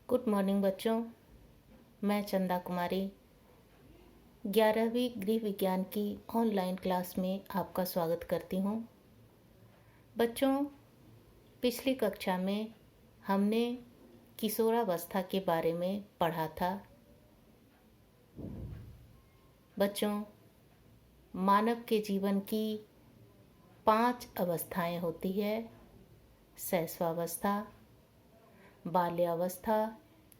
Good morning बच्चों। मैं चंदा कुमारी 11वीं गृह विज्ञान की ऑनलाइन क्लास में आपका स्वागत करती हूँ। बच्चों, पिछली कक्षा में हमने किशोरावस्था के बारे में पढ़ा था। बच्चों, मानव के जीवन की 5 अवस्थाएं होती है: शैशवावस्था, बाल्यावस्था,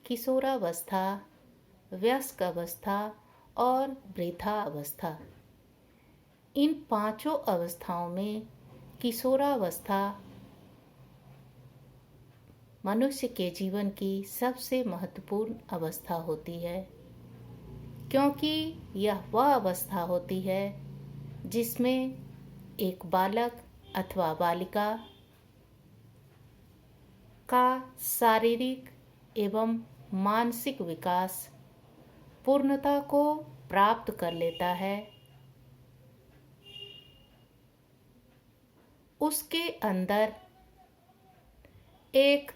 किशोरावस्था, वयस्क अवस्था और वृद्धावस्था। इन 5 अवस्थाओं में किशोरावस्था मनुष्य के जीवन की सबसे महत्वपूर्ण अवस्था होती है, क्योंकि यह वह अवस्था होती है जिसमें एक बालक अथवा बालिका का शारीरिक एवं मानसिक विकास पूर्णता को प्राप्त कर लेता है। उसके अंदर एक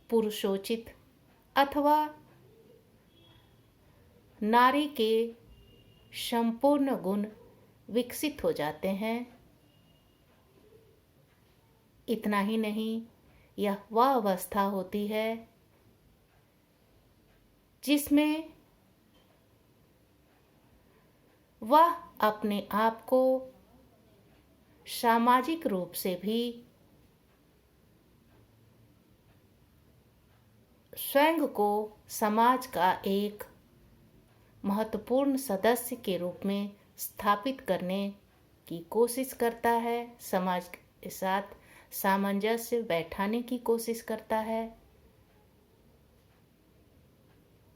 पुरुषोचित अथवा नारी के संपूर्ण गुण विकसित हो जाते हैं। इतना ही नहीं, यह वह अवस्था होती है जिसमें वह अपने आप को सामाजिक रूप से भी स्वयं को समाज का एक महत्वपूर्ण सदस्य के रूप में स्थापित करने की कोशिश करता है, समाज के साथ सामंजस्य बैठाने की कोशिश करता है।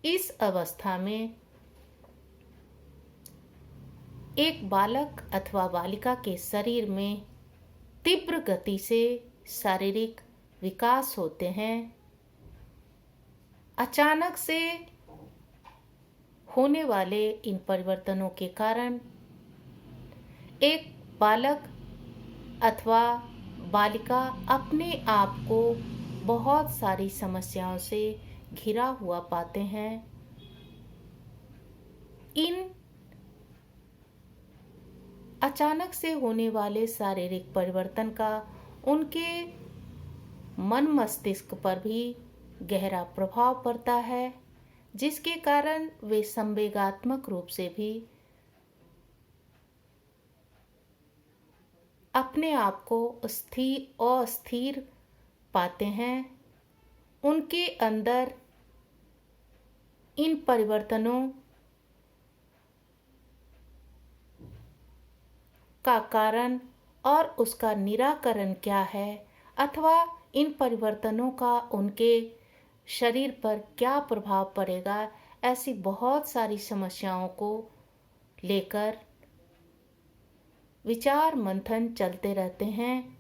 इस अवस्था में एक बालक अथवा बालिका के शरीर में तीव्र गति से शारीरिक विकास होते हैं। अचानक से होने वाले इन परिवर्तनों के कारण एक बालक अथवा बालिका अपने आप को बहुत सारी समस्याओं से घिरा हुआ पाते हैं। इन अचानक से होने वाले शारीरिक परिवर्तन का उनके मन मस्तिष्क पर भी गहरा प्रभाव पड़ता है, जिसके कारण वे संवेगात्मक रूप से भी अपने आप को अस्थिर पाते हैं। उनके अंदर इन परिवर्तनों का कारण और उसका निराकरण क्या है, अथवा इन परिवर्तनों का उनके शरीर पर क्या प्रभाव पड़ेगा, ऐसी बहुत सारी समस्याओं को लेकर विचार मंथन चलते रहते हैं।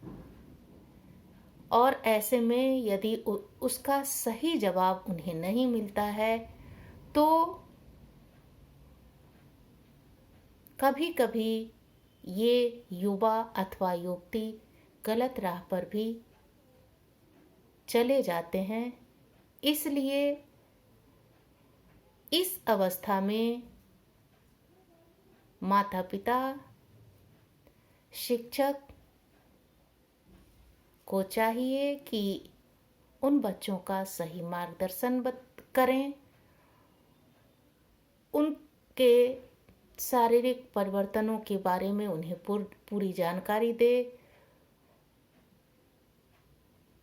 और ऐसे में यदि उसका सही जवाब उन्हें नहीं मिलता है तो कभी कभी ये युवा अथवा युवती गलत राह पर भी चले जाते हैं। इसलिए इस अवस्था में माता पिता, शिक्षक को चाहिए कि उन बच्चों का सही मार्गदर्शन करें, उनके शारीरिक परिवर्तनों के बारे में उन्हें पूरी जानकारी दे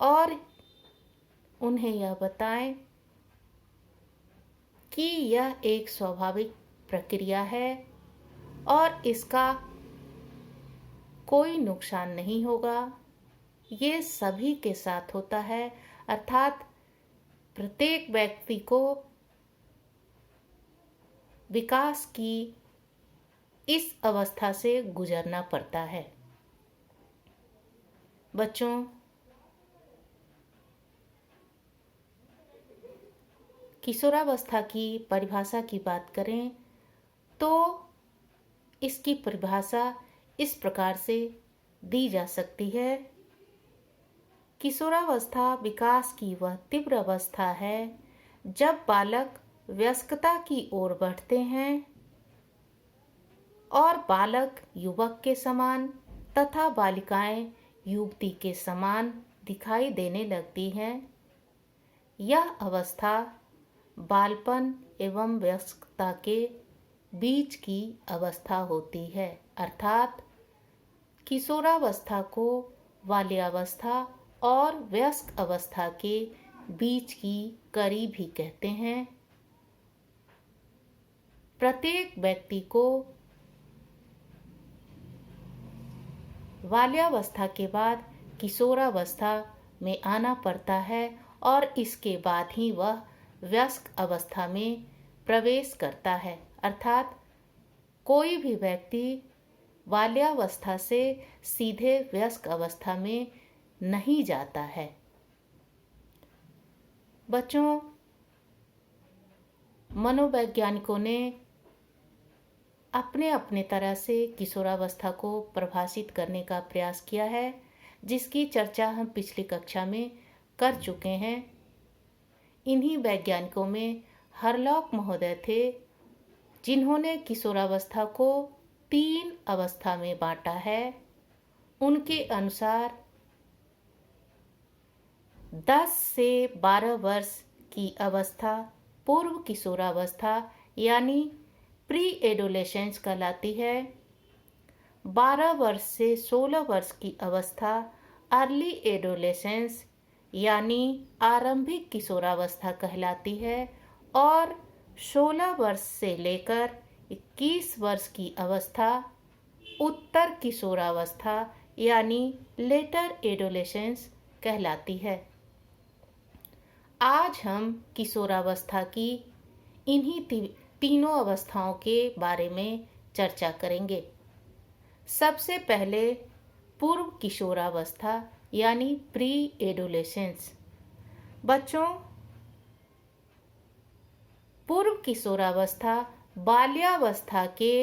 और उन्हें यह बताएं कि यह एक स्वाभाविक प्रक्रिया है और इसका कोई नुकसान नहीं होगा। ये सभी के साथ होता है, अर्थात प्रत्येक व्यक्ति को विकास की इस अवस्था से गुजरना पड़ता है। बच्चों, किशोरावस्था की परिभाषा की बात करें तो इसकी परिभाषा इस प्रकार से दी जा सकती है: किशोरावस्था विकास की वह तीव्र अवस्था है जब बालक वयस्कता की ओर बढ़ते हैं और बालक युवक के समान तथा बालिकाएं युवती के समान दिखाई देने लगती हैं, यह अवस्था बालपन एवं वयस्कता के बीच की अवस्था होती है। अर्थात किशोरावस्था को बाल्यावस्था और वयस्क अवस्था के बीच की कड़ी भी कहते हैं। प्रत्येक व्यक्ति को बाल्यावस्था के बाद किशोरावस्था में आना पड़ता है और इसके बाद ही वह वयस्क अवस्था में प्रवेश करता है। अर्थात कोई भी व्यक्ति बाल्यावस्था से सीधे वयस्क अवस्था में नहीं जाता है। बच्चों, मनोवैज्ञानिकों ने अपने अपने तरह से किशोरावस्था को परिभाषित करने का प्रयास किया है, जिसकी चर्चा हम पिछली कक्षा में कर चुके हैं। इन्हीं वैज्ञानिकों में हरलॉक महोदय थे, जिन्होंने किशोरावस्था को 3 अवस्था में बांटा है। उनके अनुसार 10 से 12 वर्ष की अवस्था पूर्व किशोरावस्था यानी प्री एडोलेसेंस कहलाती है। 12 वर्ष से 16 वर्ष की अवस्था अर्ली एडोलेसेंस यानी आरंभिक किशोरावस्था कहलाती है और 16 वर्ष से लेकर 21 वर्ष की अवस्था उत्तर किशोरावस्था यानी लेटर एडोलेसेंस कहलाती है। आज हम किशोरावस्था की इन्हीं तीनों अवस्थाओं के बारे में चर्चा करेंगे। सबसे पहले पूर्व किशोरावस्था यानी प्री एडोलेसेंस। बच्चों, पूर्व किशोरावस्था बाल्यावस्था के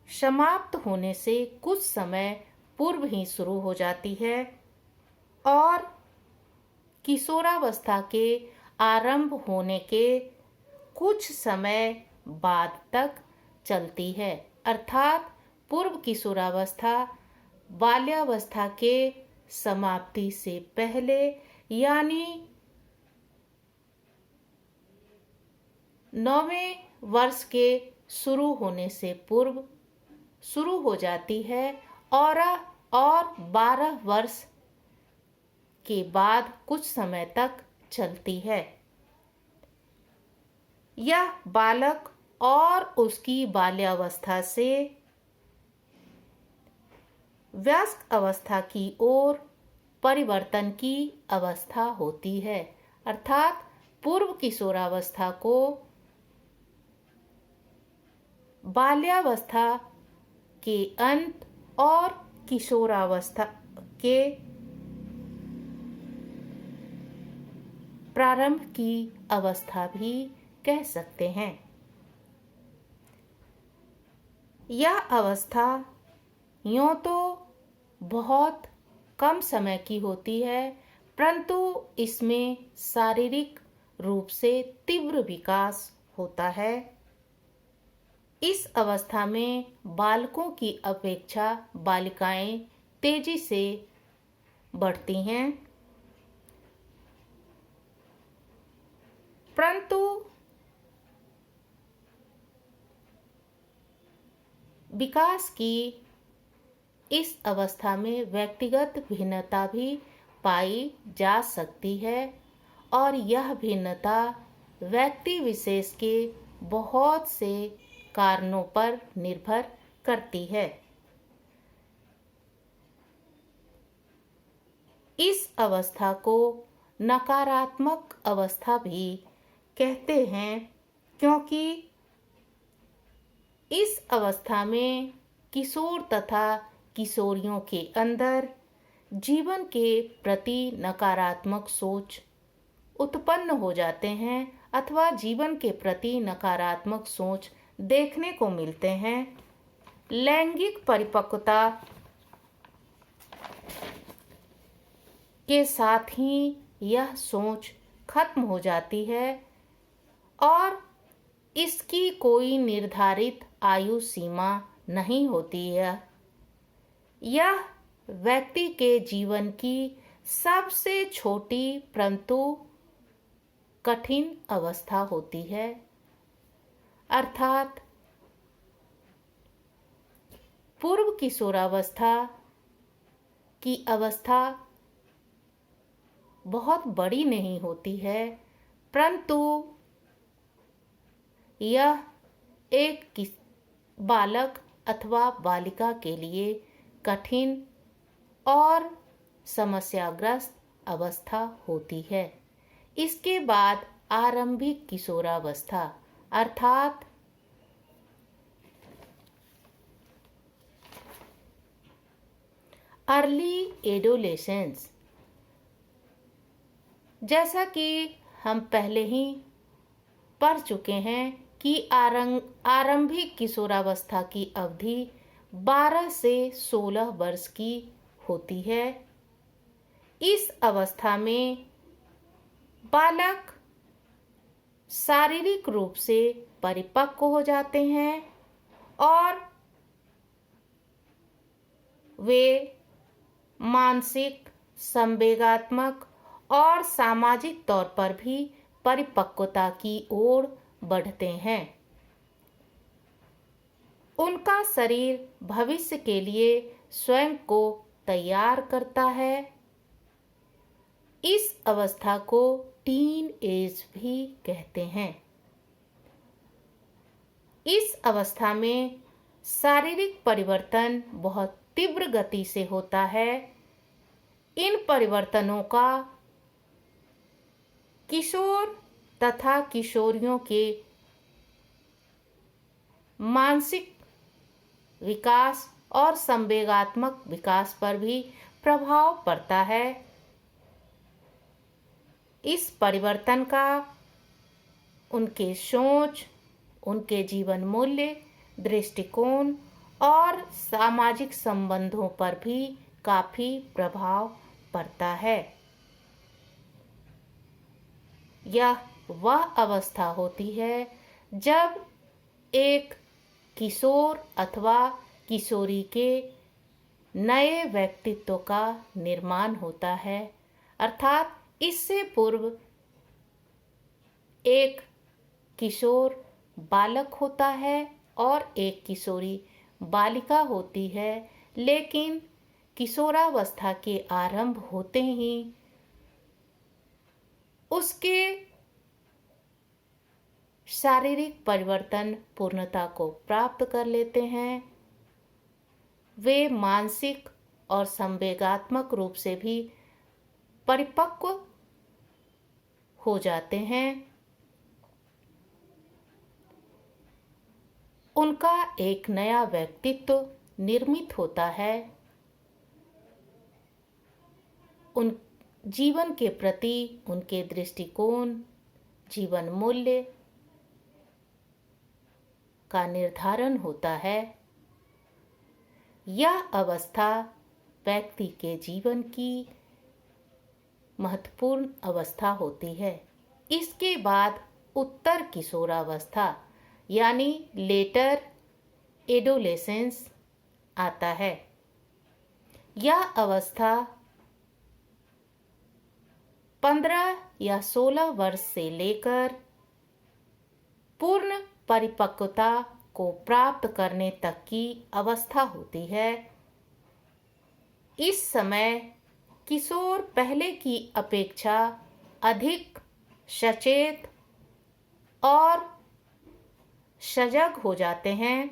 समाप्त होने से कुछ समय पूर्व ही शुरू हो जाती है और किशोरावस्था के आरंभ होने के कुछ समय बाद तक चलती है। अर्थात पूर्व किशोरावस्था बाल्यावस्था के समाप्ति से पहले यानी 9वें वर्ष के शुरू होने से पूर्व शुरू हो जाती है और 12 वर्ष के बाद कुछ समय तक चलती है। यह बालक और उसकी बाल्यावस्था से वयस्क अवस्था की ओर परिवर्तन की अवस्था होती है। अर्थात पूर्व किशोरावस्था को बाल्यावस्था के अंत और किशोरावस्था के प्रारंभ की अवस्था भी कह सकते हैं। यह अवस्था यूं तो बहुत कम समय की होती है, परंतु इसमें शारीरिक रूप से तीव्र विकास होता है। इस अवस्था में बालकों की अपेक्षा बालिकाएं तेजी से बढ़ती हैं, परंतु विकास की इस अवस्था में व्यक्तिगत भिन्नता भी पाई जा सकती है और यह भिन्नता व्यक्ति विशेष के बहुत से कारणों पर निर्भर करती है। इस अवस्था को नकारात्मक अवस्था भी कहते हैं, क्योंकि इस अवस्था में किशोर तथा किशोरियों के अंदर जीवन के प्रति नकारात्मक सोच उत्पन्न हो जाते हैं अथवा जीवन के प्रति नकारात्मक सोच देखने को मिलते हैं। लैंगिक परिपक्वता के साथ ही यह सोच खत्म हो जाती है और इसकी कोई निर्धारित आयु सीमा नहीं होती है। यह व्यक्ति के जीवन की सबसे छोटी परंतु कठिन अवस्था होती है, अर्थात पूर्व किशोरावस्था की अवस्था बहुत बड़ी नहीं होती है, परंतु यह एक बालक अथवा बालिका के लिए कठिन और समस्याग्रस्त अवस्था होती है। इसके बाद आरंभिक किशोरावस्था अर्थात अर्ली एडोलेसेंस, जैसा कि हम पहले ही पढ़ चुके हैं कि आरंभिक किशोरावस्था की अवधि 12 से 16 वर्ष की होती है। इस अवस्था में बालक शारीरिक रूप से परिपक्व हो जाते हैं और वे मानसिक, संवेगात्मक और सामाजिक तौर पर भी परिपक्वता की ओर बढ़ते हैं। उनका शरीर भविष्य के लिए स्वयं को तैयार करता है। इस अवस्था को टीन एज भी कहते हैं। इस अवस्था में शारीरिक परिवर्तन बहुत तीव्र गति से होता है। इन परिवर्तनों का किशोर तथा किशोरियों के मानसिक विकास और संवेगात्मक विकास पर भी प्रभाव पड़ता है। इस परिवर्तन का उनके सोच, उनके जीवन मूल्य, दृष्टिकोण और सामाजिक संबंधों पर भी काफी प्रभाव पड़ता है। यह वह अवस्था होती है जब एक किशोर अथवा किशोरी के नए व्यक्तित्व का निर्माण होता है, अर्थात इससे पूर्व एक किशोर बालक होता है और एक किशोरी बालिका होती है, लेकिन किशोरावस्था के आरंभ होते ही उसके शारीरिक परिवर्तन पूर्णता को प्राप्त कर लेते हैं। वे मानसिक और संवेगात्मक रूप से भी परिपक्व हो जाते हैं। उनका एक नया व्यक्तित्व निर्मित होता है। उन जीवन के प्रति उनके दृष्टिकोण, जीवन मूल्य का निर्धारण होता है। यह अवस्था व्यक्ति के जीवन की महत्वपूर्ण अवस्था होती है। इसके बाद उत्तर किशोरावस्था यानी लेटर एडोलेसेंस आता है। यह अवस्था 15 या 16 वर्ष से लेकर पूर्ण परिपक्वता को प्राप्त करने तक की अवस्था होती है। इस समय किशोर पहले की अपेक्षा अधिक सचेत और सजग हो जाते हैं,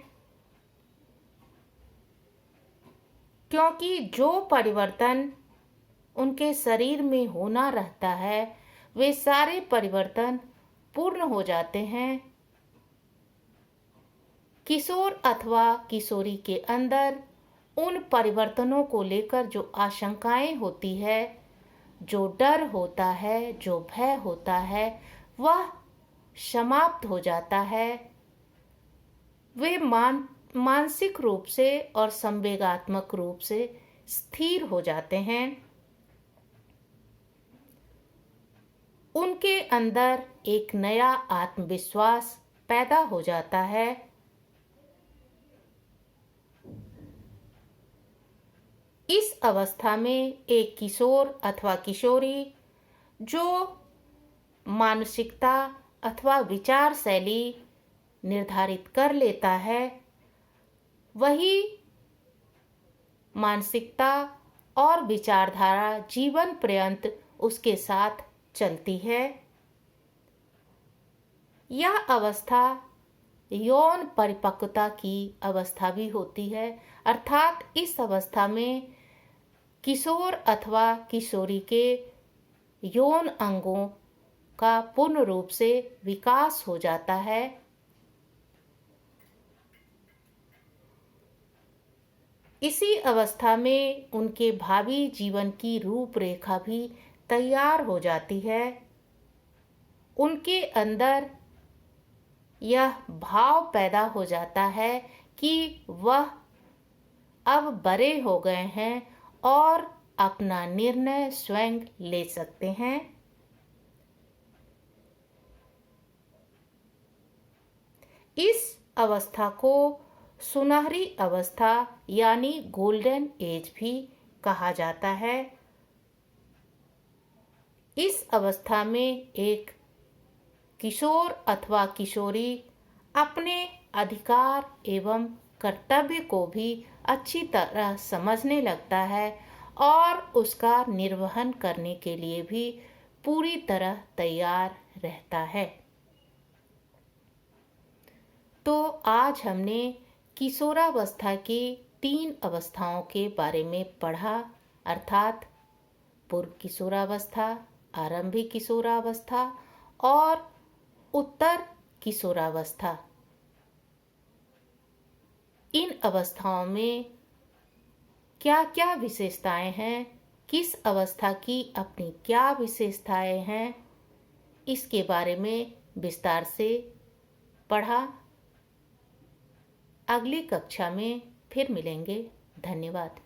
क्योंकि जो परिवर्तन उनके शरीर में होना रहता है वे सारे परिवर्तन पूर्ण हो जाते हैं। किशोर अथवा किशोरी के अंदर उन परिवर्तनों को लेकर जो आशंकाएं होती है, जो डर होता है, जो भय होता है, वह समाप्त हो जाता है। वे मानसिक रूप से और संवेगात्मक रूप से स्थिर हो जाते हैं। उनके अंदर एक नया आत्मविश्वास पैदा हो जाता है। इस अवस्था में एक किशोर अथवा किशोरी जो मानसिकता अथवा विचार शैली निर्धारित कर लेता है, वही मानसिकता और विचारधारा जीवन पर्यंत उसके साथ चलती है। यह अवस्था यौन परिपक्वता की अवस्था भी होती है, अर्थात इस अवस्था में किशोर अथवा किशोरी के यौन अंगों का पूर्ण रूप से विकास हो जाता है। इसी अवस्था में उनके भावी जीवन की रूपरेखा भी तैयार हो जाती है। उनके अंदर यह भाव पैदा हो जाता है कि वह अब बड़े हो गए हैं और अपना निर्णय स्वयं ले सकते हैं। इस अवस्था को सुनहरी अवस्था यानी गोल्डन एज भी कहा जाता है। इस अवस्था में एक किशोर अथवा किशोरी अपने अधिकार एवं कर्तव्य को भी अच्छी तरह समझने लगता है और उसका निर्वहन करने के लिए भी पूरी तरह तैयार रहता है। तो आज हमने किशोरावस्था की 3 अवस्थाओं के बारे में पढ़ा, अर्थात पूर्व किशोरावस्था, आरंभिक किशोरावस्था और उत्तर किशोरावस्था। इन अवस्थाओं में क्या क्या विशेषताएं हैं, किस अवस्था की अपनी क्या विशेषताएं हैं, इसके बारे में विस्तार से पढ़ा। अगली कक्षा में फिर मिलेंगे। धन्यवाद।